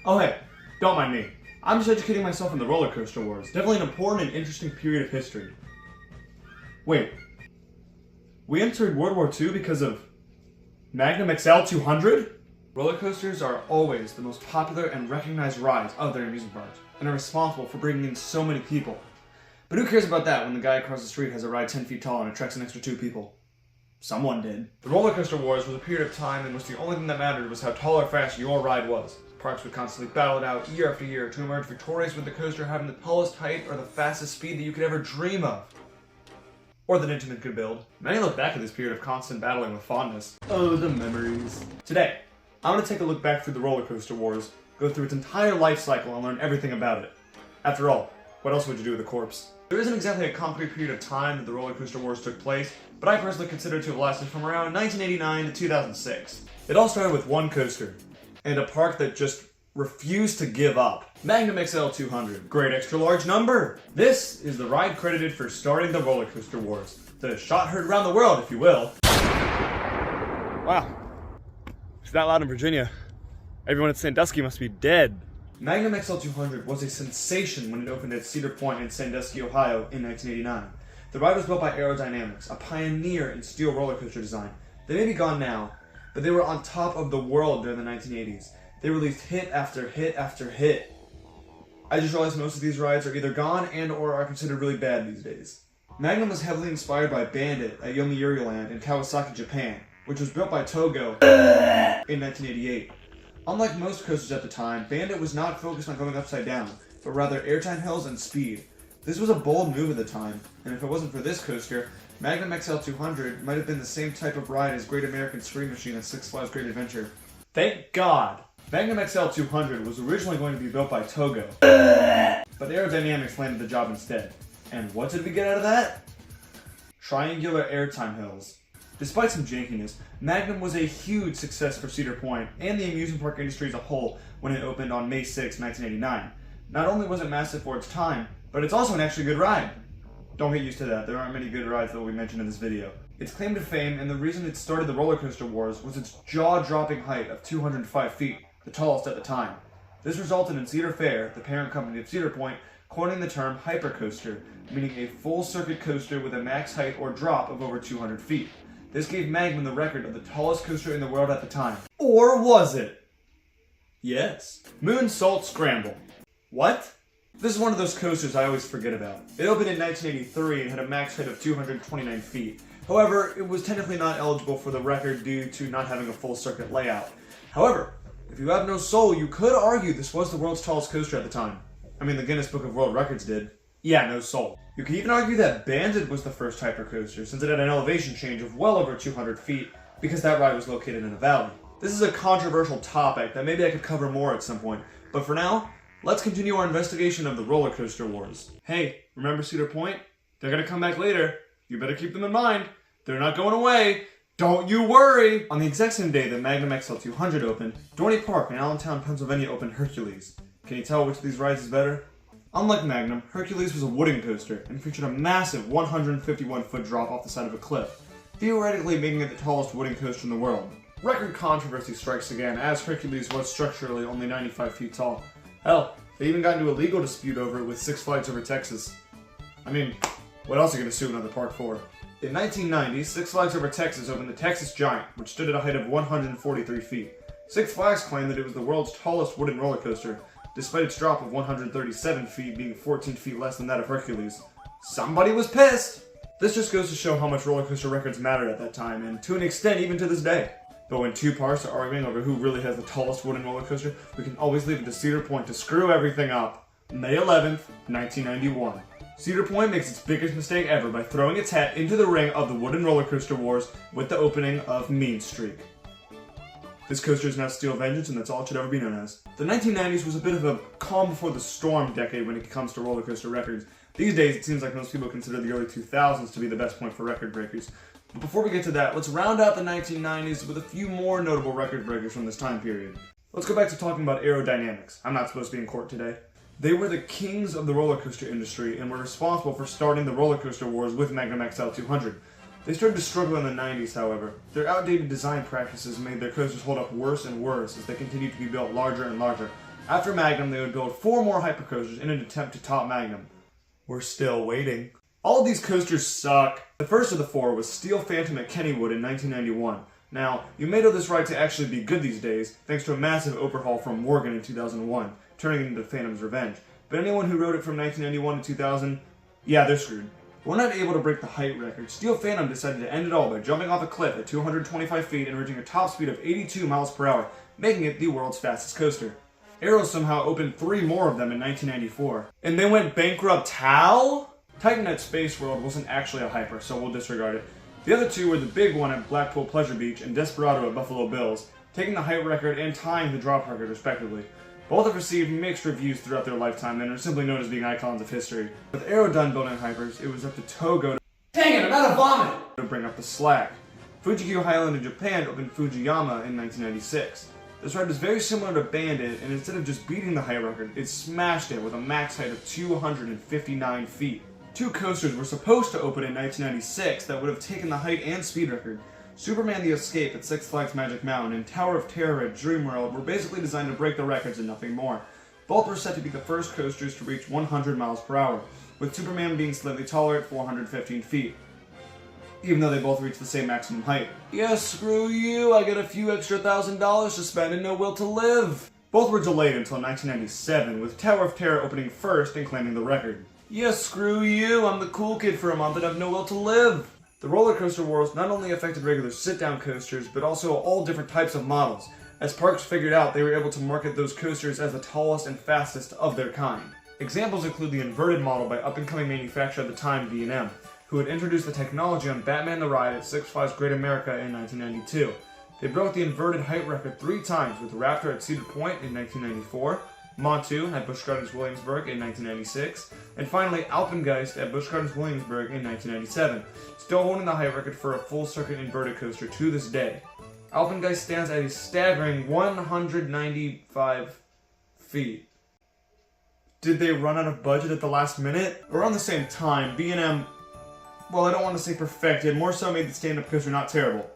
Oh hey, don't mind me. I'm just educating myself on the roller coaster wars. Definitely an important and interesting period of history. Wait, we entered World War II because of Magnum XL-200? Roller coasters are always the most popular and recognized rides of their amusement parks, and are responsible for bringing in so many people. But who cares about that when the guy across the street has a ride 10 feet tall and attracts an extra 2 people? Someone did. The roller coaster wars was a period of time in which the only thing that mattered was how tall or fast your ride was. Parks would constantly battle it out year after year to emerge victorious with the coaster having the tallest height or the fastest speed that you could ever dream of. Or that Intamin could build. Many look back at this period of constant battling with fondness. Oh, the memories. Today, I'm going to take a look back through the roller coaster wars, go through its entire life cycle and learn everything about it. After all, what else would you do with a corpse? There isn't exactly a concrete period of time that the roller coaster wars took place, but I personally consider it to have lasted from around 1989 to 2006. It all started with one coaster, and a park that just refused to give up. Magnum XL-200. Great extra large number! This is the ride credited for starting the roller coaster wars. The shot heard around the world, if you will. Wow. It's that loud in Virginia. Everyone at Sandusky must be dead. Magnum XL-200 was a sensation when it opened at Cedar Point in Sandusky, Ohio in 1989. The ride was built by Aerodynamics, a pioneer in steel roller coaster design. They may be gone now, but they were on top of the world during the 1980s. They released hit after hit after hit. I just realized most of these rides are either gone and or are considered really bad these days. Magnum was heavily inspired by Bandit at Yomiuri Land in Kawasaki, Japan, which was built by Togo in 1988. Unlike most coasters at the time, Bandit was not focused on going upside down, but rather airtime hills and speed. This was a bold move at the time, and if it wasn't for this coaster, Magnum XL-200 might have been the same type of ride as Great American Scream Machine and Six Flags Great Adventure. Thank God! Magnum XL-200 was originally going to be built by Togo, but Aerodynamics landed the job instead. And what did we get out of that? Triangular airtime hills. Despite some jankiness, Magnum was a huge success for Cedar Point and the amusement park industry as a whole when it opened on May 6, 1989. Not only was it massive for its time, but it's also an actually good ride. Don't get used to that, there aren't many good rides that will be mentioned in this video. Its claim to fame and the reason it started the roller coaster wars was its jaw-dropping height of 205 feet, the tallest at the time. This resulted in Cedar Fair, the parent company of Cedar Point, coining the term hypercoaster, meaning a full-circuit coaster with a max height or drop of over 200 feet. This gave Magnum the record of the tallest coaster in the world at the time. Or was it? Yes. Moon Salt Scramble. What? This is one of those coasters I always forget about. It opened in 1983 and had a max height of 229 feet. However, it was technically not eligible for the record due to not having a full circuit layout. However, if you have no soul, you could argue this was the world's tallest coaster at the time. I mean, the Guinness Book of World Records did. Yeah, no soul. You could even argue that Bandit was the first hypercoaster, since it had an elevation change of well over 200 feet, because that ride was located in a valley. This is a controversial topic that maybe I could cover more at some point, but for now, let's continue our investigation of the roller coaster wars. Hey, remember Cedar Point? They're gonna come back later. You better keep them in mind. They're not going away. Don't you worry! On the exact same day that Magnum XL-200 opened, Dorney Park in Allentown, Pennsylvania opened Hercules. Can you tell which of these rides is better? Unlike Magnum, Hercules was a wooden coaster and featured a massive 151-foot drop off the side of a cliff, theoretically making it the tallest wooden coaster in the world. Record controversy strikes again, as Hercules was structurally only 95 feet tall. Hell, they even got into a legal dispute over it with Six Flags Over Texas. I mean, what else are you going to sue another park for? In 1990, Six Flags Over Texas opened the Texas Giant, which stood at a height of 143 feet. Six Flags claimed that it was the world's tallest wooden roller coaster, despite its drop of 137 feet being 14 feet less than that of Hercules. Somebody was pissed! This just goes to show how much roller coaster records mattered at that time, and to an extent even to this day. But when two parks are arguing over who really has the tallest wooden roller coaster, we can always leave it to Cedar Point to screw everything up. May 11th, 1991. Cedar Point makes its biggest mistake ever by throwing its hat into the ring of the wooden roller coaster wars with the opening of Mean Streak. This coaster is now Steel Vengeance, and that's all it should ever be known as. The 1990s was a bit of a calm before the storm decade when it comes to roller coaster records. These days, it seems like most people consider the early 2000s to be the best point for record breakers. But before we get to that, let's round out the 1990s with a few more notable record breakers from this time period. Let's go back to talking about Aerodynamics. I'm not supposed to be in court today. They were the kings of the roller coaster industry and were responsible for starting the roller coaster wars with Magnum XL-200. They started to struggle in the 90s, however. Their outdated design practices made their coasters hold up worse and worse as they continued to be built larger and larger, After Magnum, they would build 4 more hypercoasters in an attempt to top Magnum. We're still waiting. All of these coasters suck. The first of the 4 was Steel Phantom at Kennywood in 1991. Now, you may know this ride to actually be good these days, thanks to a massive overhaul from Morgan in 2001, turning it into Phantom's Revenge. But anyone who rode it from 1991 to 2000, yeah, they're screwed. We're not able to break the height record. Steel Phantom decided to end it all by jumping off a cliff at 225 feet and reaching a top speed of 82 miles per hour, making it the world's fastest coaster. Aero somehow opened 3 more of them in 1994. And they went bankrupt how? Titan at Space World wasn't actually a hyper, so we'll disregard it. The other 2 were the big one at Blackpool Pleasure Beach and Desperado at Buffalo Bills, taking the height record and tying the drop record respectively. Both have received mixed reviews throughout their lifetime and are simply known as being icons of history. With Aero done building hypers, it was up to Togo to dang it, I'm out of vomit! To bring up the slack. Fuji-Q Highland in Japan opened Fujiyama in 1996. This ride was very similar to Bandit, and instead of just beating the height record, it smashed it with a max height of 259 feet. 2 coasters were supposed to open in 1996 that would have taken the height and speed record. Superman the Escape at Six Flags Magic Mountain and Tower of Terror at Dreamworld were basically designed to break the records and nothing more. Both were set to be the first coasters to reach 100 miles per hour, with Superman being slightly taller at 415 feet, even though they both reached the same maximum height. Yes, screw you, I get a few extra $1,000 to spend and no will to live. Both were delayed until 1997, with Tower of Terror opening first and claiming the record. Yes, screw you, I'm the cool kid for a month and have no will to live. The roller coaster wars not only affected regular sit-down coasters, but also all different types of models. As parks figured out, they were able to market those coasters as the tallest and fastest of their kind. Examples include the inverted model by up-and-coming manufacturer at the time, B&M, who had introduced the technology on Batman the Ride at Six Flags Great America in 1992. They broke the inverted height record 3 times with Raptor at Cedar Point in 1994, Montu at Busch Gardens Williamsburg in 1996, and finally Alpengeist at Busch Gardens Williamsburg in 1997, still holding the height record for a full-circuit inverted coaster to this day. Alpengeist stands at a staggering 195 feet. Did they run out of budget at the last minute? Around the same time, B&M, well, I don't want to say perfected, more so made the stand-up coaster not terrible.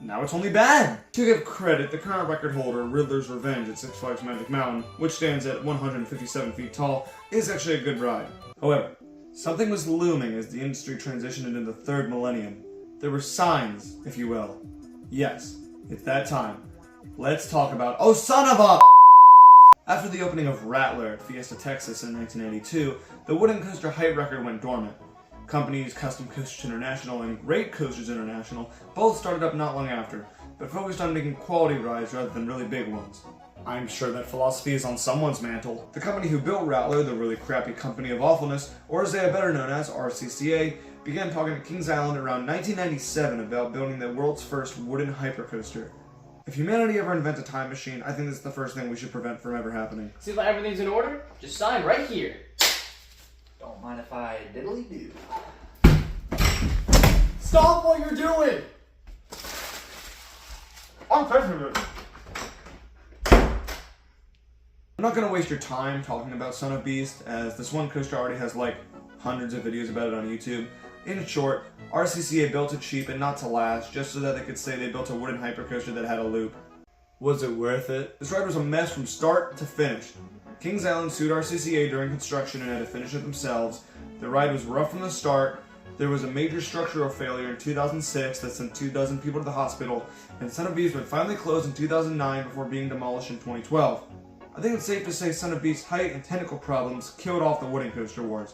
Now it's only bad! To give credit, the current record holder, Riddler's Revenge at Six Flags Magic Mountain, which stands at 157 feet tall, is actually a good ride. However, something was looming as the industry transitioned into the 3rd millennium. There were signs, if you will. Yes, it's that time. Let's talk about— oh son of a— After the opening of Rattler at Fiesta, Texas in 1982, the wooden coaster height record went dormant. Companies Custom Coasters International and Great Coasters International both started up not long after, but focused on making quality rides rather than really big ones. I'm sure that philosophy is on someone's mantle. The company who built Rattler, the really crappy company of awfulness, or as they are better known as, RCCA, began talking to Kings Island around 1997 about building the world's first wooden hypercoaster. If humanity ever invents a time machine, I think this is the first thing we should prevent from ever happening. See if everything's in order? Just sign right here. Don't mind if I diddly-do. Stop what you're doing! I'm touching it. I'm not gonna waste your time talking about Son of Beast, as this one coaster already has like hundreds of videos about it on YouTube. In short, RCCA built it cheap and not to last, just so that they could say they built a wooden hypercoaster that had a loop. Was it worth it? This ride was a mess from start to finish. Kings Island sued RCCA during construction and had to finish it themselves. The ride was rough from the start. There was a major structural failure in 2006 that sent 2 dozen people to the hospital, and Son of Beast would finally close in 2009 before being demolished in 2012. I think it's safe to say Son of Beast's height and tentacle problems killed off the wooden coaster wars.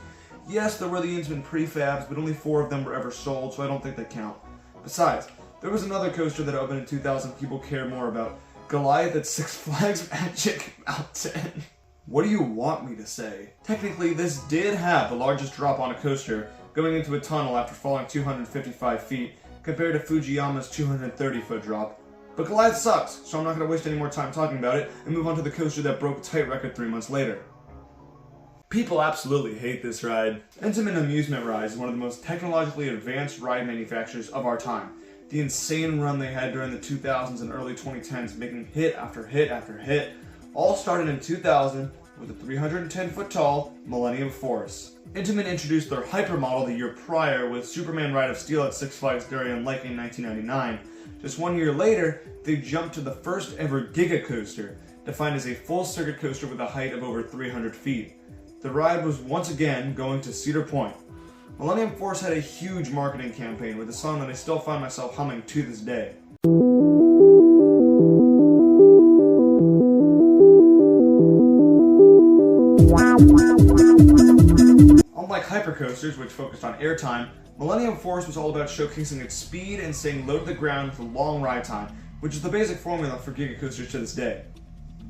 Yes, there were the Intamin prefabs, but only 4 of them were ever sold, so I don't think they count. Besides, there was another coaster that opened in 2000 people care more about. Goliath at Six Flags Magic Mountain. What do you want me to say? Technically, this did have the largest drop on a coaster, going into a tunnel after falling 255 feet, compared to Fujiyama's 230-foot drop. But Goliath sucks, so I'm not going to waste any more time talking about it, and move on to the coaster that broke its height record 3 months later. People absolutely hate this ride. Intamin Amusement Rides is one of the most technologically advanced ride manufacturers of our time. The insane run they had during the 2000s and early 2010s, making hit after hit after hit, all started in 2000 with a 310-foot tall Millennium Force. Intamin introduced their hyper model the year prior with Superman Ride of Steel at Six Flags Darien Lake in 1999. Just 1 year later, they jumped to the first ever giga coaster, defined as a full-circuit coaster with a height of over 300 feet. The ride was once again going to Cedar Point. Millennium Force had a huge marketing campaign with a song that I still find myself humming to this day. Unlike hypercoasters, which focused on airtime, Millennium Force was all about showcasing its speed and staying low to the ground with a long ride time, which is the basic formula for giga coasters to this day.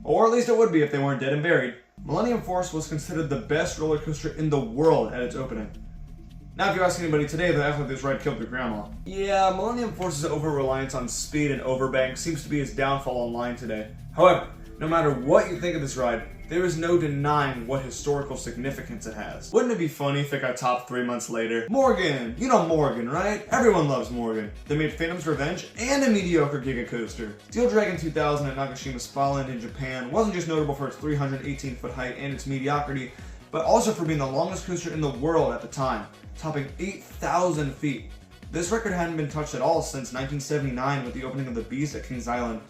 Or at least it would be if they weren't dead and buried. Millennium Force was considered the best roller coaster in the world at its opening. Now if you ask anybody today, they'll act like this ride killed their grandma. Yeah, Millennium Force's over-reliance on speed and overbank seems to be its downfall online today. However, no matter what you think of this ride, there is no denying what historical significance it has. Wouldn't it be funny if it got topped 3 months later? Morgan! You know Morgan, right? Everyone loves Morgan. They made Phantom's Revenge and a mediocre giga coaster. Steel Dragon 2000 at Nagashima Spa Land in Japan wasn't just notable for its 318-foot height and its mediocrity, but also for being the longest coaster in the world at the time, topping 8,000 feet. This record hadn't been touched at all since 1979 with the opening of the Beast at Kings Island.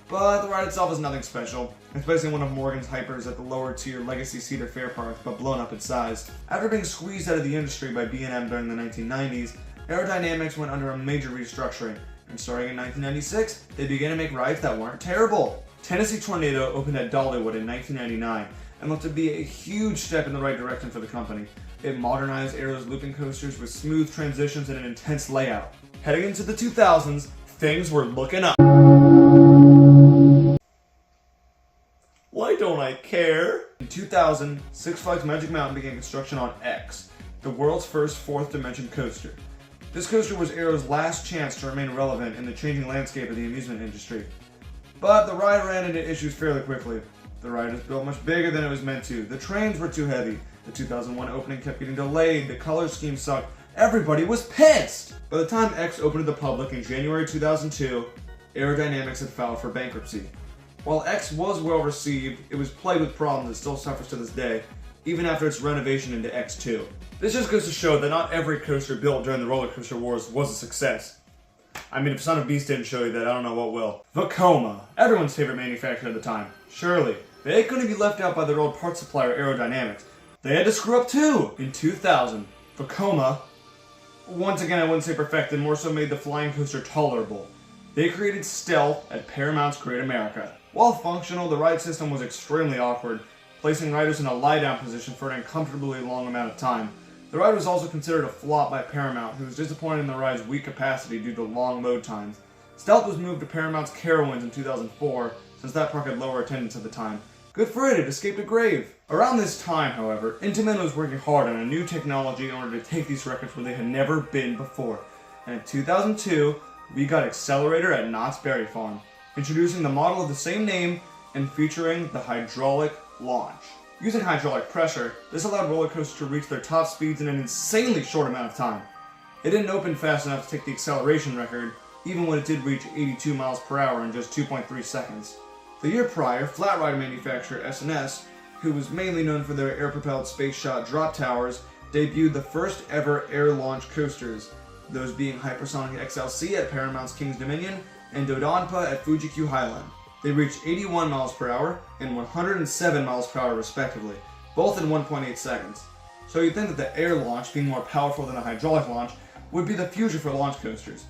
But the ride itself is nothing special. It's basically one of Morgan's hypers at the lower tier Legacy Cedar Fair Park, but blown up in size. After being squeezed out of the industry by B&M during the 1990s, Aerodynamics went under a major restructuring, and starting in 1996, they began to make rides that weren't terrible. Tennessee Tornado opened at Dollywood in 1999, and looked to be a huge step in the right direction for the company. It modernized Aero's looping coasters with smooth transitions and an intense layout. Heading into the 2000s, things were looking up. Why don't I care? In 2000, Six Flags Magic Mountain began construction on X, the world's first fourth dimension coaster. This coaster was Aero's last chance to remain relevant in the changing landscape of the amusement industry. But the ride ran into issues fairly quickly. The ride was built much bigger than it was meant to. The trains were too heavy. The 2001 opening kept getting delayed. The color scheme sucked. Everybody was pissed! By the time X opened to the public in January 2002, Aerodynamics had filed for bankruptcy. While X was well received, it was plagued with problems that still suffers to this day, even after its renovation into X2. This just goes to show that not every coaster built during the roller coaster wars was a success. I mean, if Son of Beast didn't show you that, I don't know what will. Vekoma, everyone's favorite manufacturer at the time. Surely, they couldn't be left out by their old parts supplier Aerodynamics. They had to screw up too! In 2000, Vekoma, once again I wouldn't say perfected, more so made the flying coaster tolerable. They created Stealth at Paramount's Great America. While functional, the ride system was extremely awkward, placing riders in a lie-down position for an uncomfortably long amount of time. The ride was also considered a flop by Paramount, who was disappointed in the ride's weak capacity due to long load times. Stealth was moved to Paramount's Carowinds in 2004, since that park had lower attendance at the time. Good for it escaped a grave. Around this time, however, Intamin was working hard on a new technology in order to take these records where they had never been before. And in 2002, we got Accelerator at Knott's Berry Farm, introducing the model of the same name and featuring the hydraulic launch. Using hydraulic pressure, this allowed roller coasters to reach their top speeds in an insanely short amount of time. It didn't open fast enough to take the acceleration record, even when it did reach 82 miles per hour in just 2.3 seconds. The year prior, flat ride manufacturer S&S, who was mainly known for their air-propelled space shot drop towers, debuted the first ever air-launch coasters, those being Hypersonic XLC at Paramount's King's Dominion and Dodonpa at Fuji-Q Highland. They reached 81 miles per hour and 107 miles per hour respectively, both in 1.8 seconds. So you'd think that the air launch, being more powerful than a hydraulic launch, would be the future for launch coasters.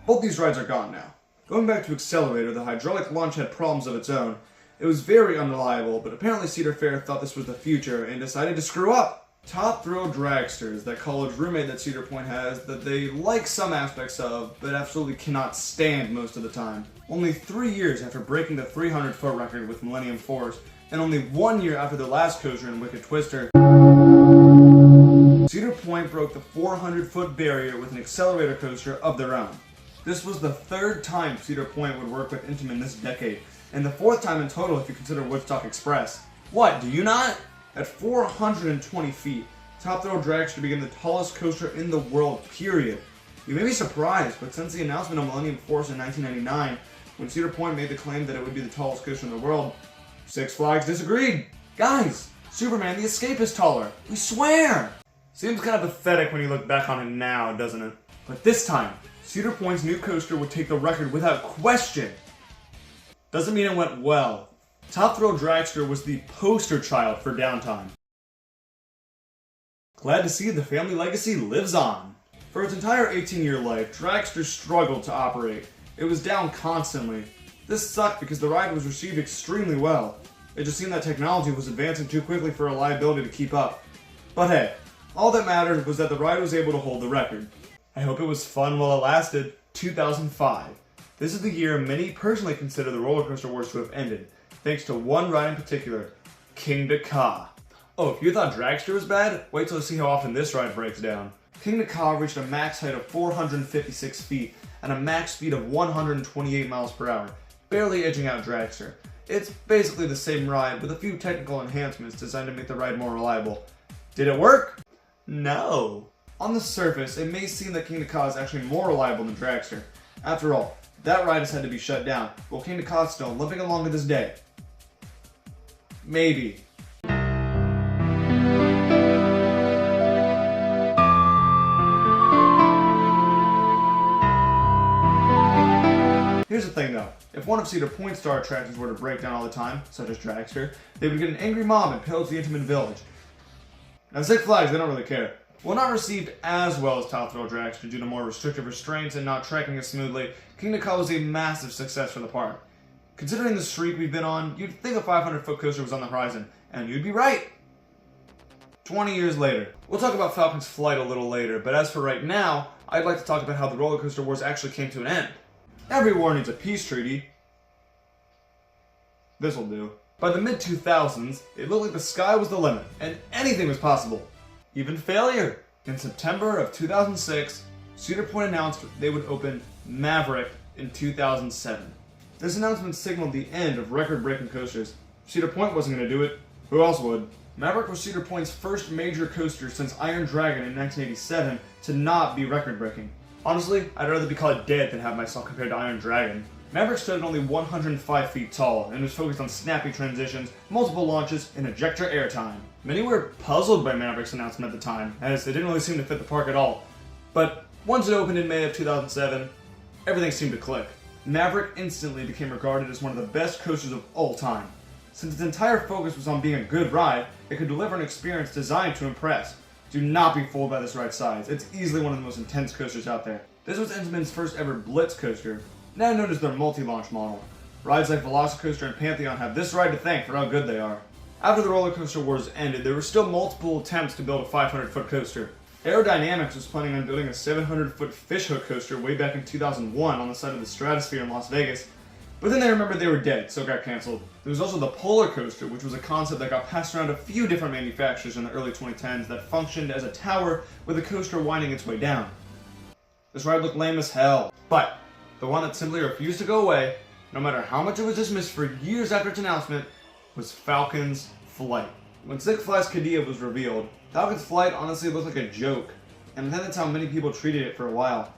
Both these rides are gone now. Going back to Accelerator, the hydraulic launch had problems of its own. It was very unreliable, but apparently Cedar Fair thought this was the future and decided to screw up. Top thrill dragsters that college roommate that Cedar Point has that they like some aspects of, but absolutely cannot stand most of the time. Only 3 years after breaking the 300-foot record with Millennium Force, and only 1 year after their last coaster in Wicked Twister, Cedar Point broke the 400-foot barrier with an accelerator coaster of their own. This was the third time Cedar Point would work with Intamin this decade, and the fourth time in total if you consider Woodstock Express. What, do you not? At 420 feet, Top Thrill Dragster became the tallest coaster in the world, period. You may be surprised, but since the announcement of Millennium Force in 1999, when Cedar Point made the claim that it would be the tallest coaster in the world, Six Flags disagreed. Guys, Superman the Escape is taller. We swear! Seems kind of pathetic when you look back on it now, doesn't it? But this time, Cedar Point's new coaster would take the record without question. Doesn't mean it went well. Top Thrill Dragster was the poster child for downtime. Glad to see the family legacy lives on. For its entire 18-year life, Dragster struggled to operate. It was down constantly. This sucked because the ride was received extremely well. It just seemed that technology was advancing too quickly for a liability to keep up. But hey, all that mattered was that the ride was able to hold the record. I hope it was fun while it lasted. 2005. This is the year many personally consider the roller coaster wars to have ended, thanks to one ride in particular, King Ka. Oh, if you thought Dragster was bad, wait till you see how often this ride breaks down. King Ka reached a max height of 456 feet and a max speed of 128 miles per hour, barely edging out Dragster. It's basically the same ride with a few technical enhancements designed to make the ride more reliable. Did it work? No. On the surface, it may seem that King Ka is actually more reliable than Dragster. After all, that ride has had to be shut down, while King Ka is still limping along to this day. Maybe. Here's the thing though, if one of Cedar Point's star attractions were to break down all the time, such as Dragster, they would get an angry mob and pillage the Intamin Village. Now Six Flags, they don't really care. While not received as well as Top Thrill Dragster due to more restrictive restraints and not tracking as smoothly, King Ka was a massive success for the park. Considering the streak we've been on, you'd think a 500-foot coaster was on the horizon, and you'd be right! 20 years later. We'll talk about Falcon's Flight a little later, but as for right now, I'd like to talk about how the roller coaster wars actually came to an end. Every war needs a peace treaty. This'll do. By the mid-2000s, it looked like the sky was the limit, and anything was possible. Even failure. In September of 2006, Cedar Point announced they would open Maverick in 2007. This announcement signaled the end of record-breaking coasters. Cedar Point wasn't going to do it. Who else would? Maverick was Cedar Point's first major coaster since Iron Dragon in 1987 to not be record-breaking. Honestly, I'd rather be called dead than have myself compared to Iron Dragon. Maverick stood at only 105 feet tall and was focused on snappy transitions, multiple launches, and ejector airtime. Many were puzzled by Maverick's announcement at the time, as it didn't really seem to fit the park at all. But once it opened in May of 2007, everything seemed to click. Maverick instantly became regarded as one of the best coasters of all time. Since its entire focus was on being a good ride, it could deliver an experience designed to impress. Do not be fooled by this ride's size. It's easily one of the most intense coasters out there. This was Intamin's first ever Blitz coaster, now known as their multi-launch model. Rides like Velocicoaster and Pantheon have this ride to thank for how good they are. After the roller coaster wars ended, there were still multiple attempts to build a 500-foot coaster. Aerodynamics was planning on building a 700-foot fishhook coaster way back in 2001 on the side of the Stratosphere in Las Vegas, but then they remembered they were dead, so it got cancelled. There was also the Polar Coaster, which was a concept that got passed around a few different manufacturers in the early 2010s that functioned as a tower with a coaster winding its way down. This ride looked lame as hell, but the one that simply refused to go away, no matter how much it was dismissed for years after its announcement, was Falcon's Flight. When Six Flags Qiddiya was revealed, Falcon's Flight honestly looked like a joke, and that's how many people treated it for a while.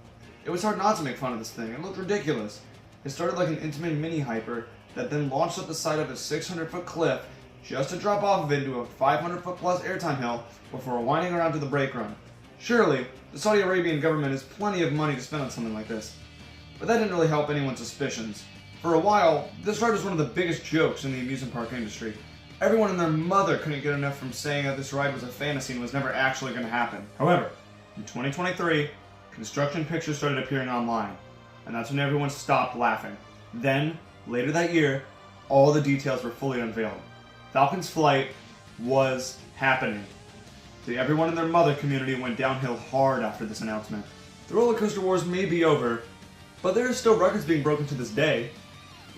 It was hard not to make fun of this thing. It looked ridiculous. It started like an Intamin mini hyper that then launched up the side of a 600-foot cliff just to drop off of it into a 500-foot plus airtime hill before winding around to the brake run. Surely, the Saudi Arabian government has plenty of money to spend on something like this. But that didn't really help anyone's suspicions. For a while, this ride was one of the biggest jokes in the amusement park industry. Everyone and their mother couldn't get enough from saying that this ride was a fantasy and was never actually going to happen. However, in 2023, construction pictures started appearing online, and that's when everyone stopped laughing. Then, later that year, all the details were fully unveiled. Falcon's Flight was happening. Everyone in their mother community went downhill hard after this announcement. The roller coaster wars may be over, but there are still records being broken to this day,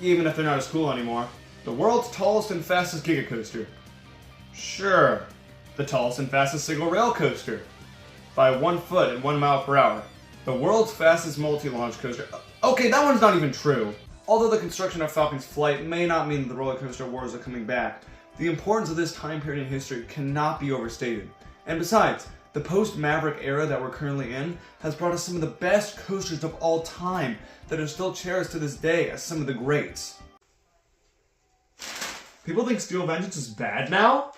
even if they're not as cool anymore. The world's tallest and fastest giga coaster. Sure, the tallest and fastest single rail coaster. By 1 foot and 1 mile per hour. The world's fastest multi-launch coaster. Okay, that one's not even true. Although the construction of Falcon's Flight may not mean that the roller coaster wars are coming back, the importance of this time period in history cannot be overstated. And besides, the post-Maverick era that we're currently in has brought us some of the best coasters of all time that are still cherished to this day as some of the greats. People think Steel Vengeance is bad now?